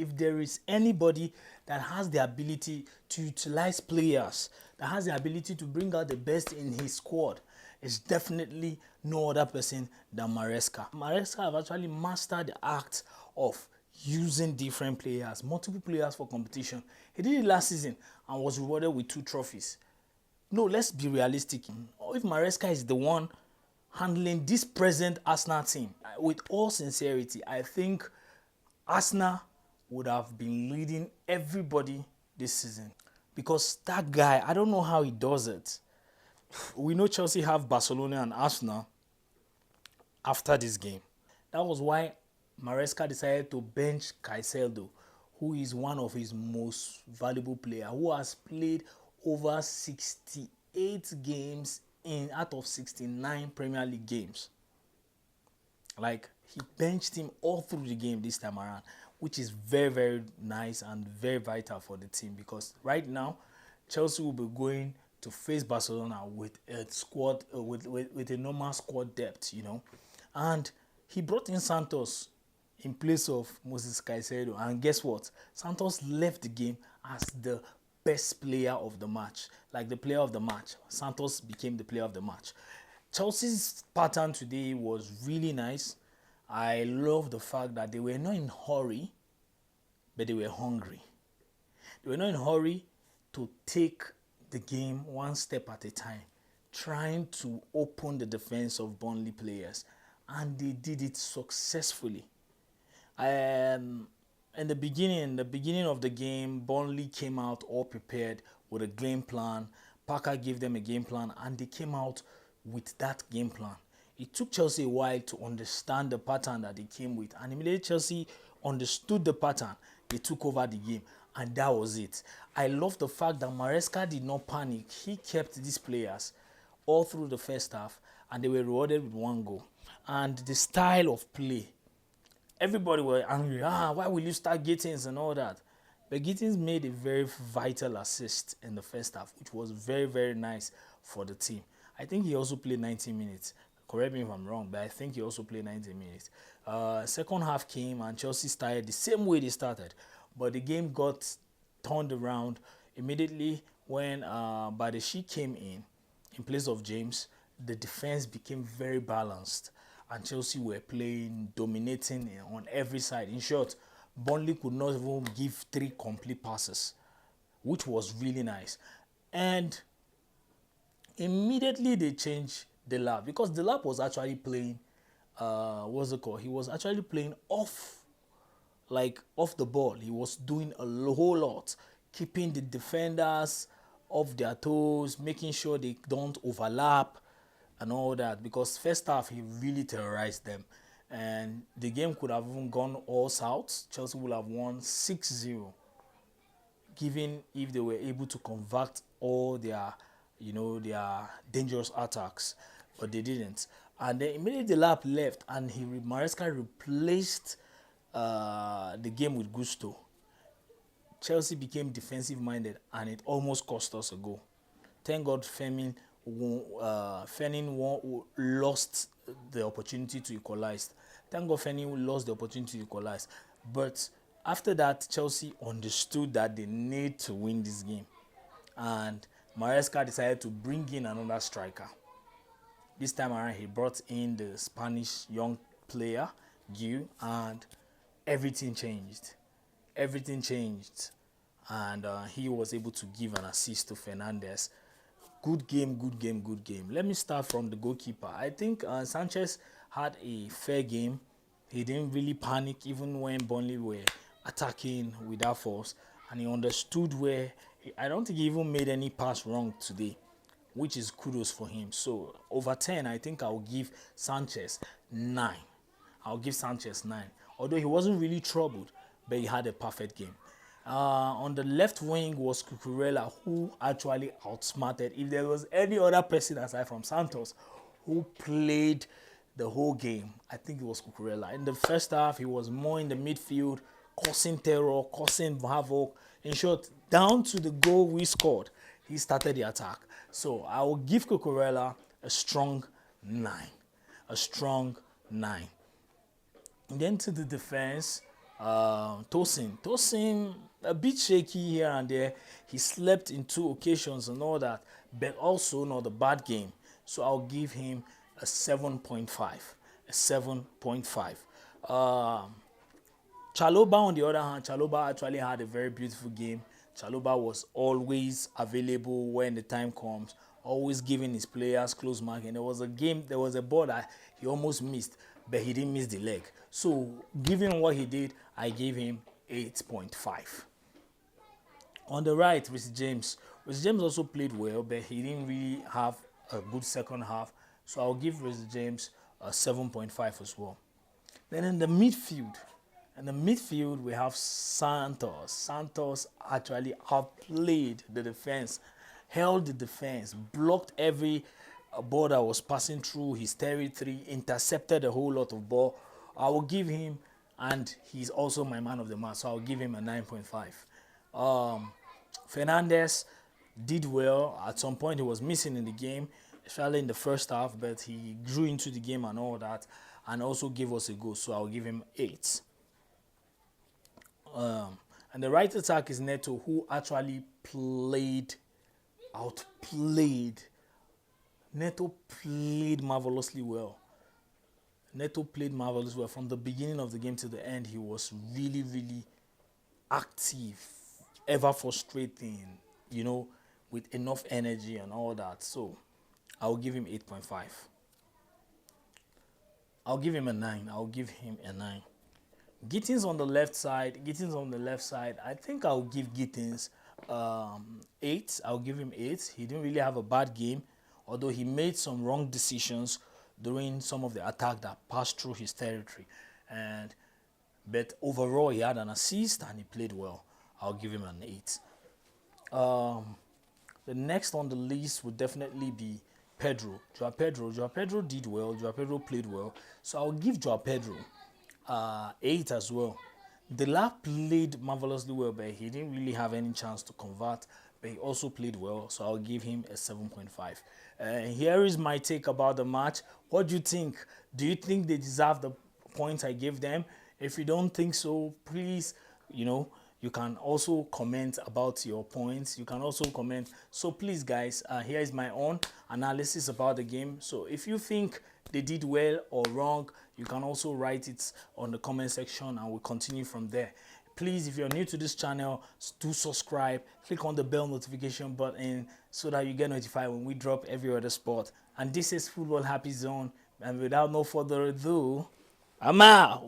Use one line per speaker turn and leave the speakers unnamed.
if there is anybody that has the ability to utilize players, that has the ability to bring out the best in his squad, it's definitely no other person than Maresca. Maresca have actually mastered the act of using different players, multiple players for competition. He did it last season and was rewarded with 2 trophies. No, let's be realistic. If Maresca is the one handling this present Arsenal team, with all sincerity, I think Arsenal would have been leading everybody this season. Because that guy, I don't know how he does it. We know Chelsea have Barcelona and Arsenal after this game. That was why Maresca decided to bench Caicedo, who is one of his most valuable players, who has played over 68 games out of 69 Premier League games. Like, he benched him all through the game this time around, which is very, very nice and very vital for the team, because right now Chelsea will be going to face Barcelona with a squad with a normal squad depth, you know. And he brought in Santos in place of Moses Caicedo, and guess what? Santos left the game as the best player of the match, like the player of the match. Santos became the player of the match. Chelsea's pattern today was really nice. I love the fact that they were not in a hurry, but they were hungry. They were not in a hurry to take the game one step at a time, trying to open the defense of Burnley players, and they did it successfully. In the beginning of the game, Burnley came out all prepared with a game plan. Parker gave them a game plan, and they came out with that game plan. It took Chelsea a while to understand the pattern that they came with, and immediately Chelsea understood the pattern, they took over the game, and that was it. I love the fact that Maresca did not panic. He kept these players all through the first half, and they were rewarded with 1 goal. And the style of play, everybody were angry. Why will you start Gittins and all that? But Gittins made a very vital assist in the first half, which was very, very nice for the team. I think he also played 90 minutes. Correct me if I'm wrong, but I think he also played 90 minutes. Second half came and Chelsea started the same way they started. But the game got turned around immediately when Badeshi came in place of James. The defense became very balanced, and Chelsea were playing, dominating on every side. In short, Burnley could not even give 3 complete passes, which was really nice. And immediately they changed the lap, because the lap was actually playing, what's it called? He was actually playing off the ball. He was doing a whole lot, keeping the defenders off their toes, making sure they don't overlap and all that, because first half he really terrorized them, and the game could have even gone all south. Chelsea would have won 6-0, given if they were able to convert all their dangerous attacks, but they didn't. And then immediately the lap left, and Maresca replaced the game with gusto. Chelsea became defensive minded, and it almost cost us a goal. Thank God Fenin lost the opportunity to equalize. Thank God Fenin lost the opportunity to equalize. But after that, Chelsea understood that they need to win this game, and Maresca decided to bring in another striker. This time around, he brought in the Spanish young player, Gil, and everything changed. Everything changed, and he was able to give an assist to Fernandes. Good game, good game, good game. Let me start from the goalkeeper. I think Sanchez had a fair game. He didn't really panic even when Burnley were attacking without force, and he understood where. I don't think he even made any pass wrong today, which is kudos for him. So over 10, I think I'll give Sanchez 9. I'll give Sanchez 9. Although he wasn't really troubled, but he had a perfect game. On the left wing was Cucurella, who actually outsmarted. If there was any other person aside from Santos who played the whole game, I think it was Cucurella. In the first half, he was more in the midfield, causing terror, causing havoc. In short, down to the goal we scored, he started the attack. So I will give Cucurella a strong 9. A strong 9. And then to the defense, Tosin, a bit shaky here and there. He slept in two occasions and all that, but also not a bad game. So I'll give him a 7.5. A 7.5. Chaloba, on the other hand, Chaloba actually had a very beautiful game. Chaloba was always available when the time comes, always giving his players close marking. There was a ball that he almost missed, but he didn't miss the leg. So, given what he did, I gave him 8.5. On the right, Reece James. Reece James also played well, but he didn't really have a good second half. So I'll give Reece James a 7.5 as well. Then in the midfield, we have Santos. Santos actually outplayed the defense, held the defense, blocked every ball that was passing through his territory, intercepted a whole lot of ball. I will give him, and he's also my man of the match, so I'll give him a 9.5. Fernandez did well. At some point, he was missing in the game, especially in the first half, but he grew into the game and all that, and also gave us a goal, so I'll give him 8. And the right attack is Neto, who actually outplayed. Neto played marvelously well. From the beginning of the game to the end. He was really, really active, ever frustrating, with enough energy and all that. So I'll give him 8.5. I'll give him a 9. Gittins on the left side. I think I'll give Gittins 8. I'll give him 8. He didn't really have a bad game, although he made some wrong decisions during some of the attack that passed through his territory. But overall, he had an assist and he played well. I'll give him an 8. The next on the list would definitely be Pedro. Joao Pedro did well. Joao Pedro played well. So I'll give Joao Pedro 8 as well. The lad played marvelously well, but he didn't really have any chance to convert. But he also played well, so I'll give him a 7.5. Here is my take about the match. What do you think? Do you think they deserve the points I gave them? If you don't think so, please, you can also comment about your points. You can also comment. So please, guys, here is my own analysis about the game. So if you think they did well or wrong, you can also write it on the comment section and we'll continue from there. Please, if you're new to this channel, do subscribe, click on the bell notification button so that you get notified when we drop every other sport. And this is Football Happy Zone, and without no further ado, I'm out.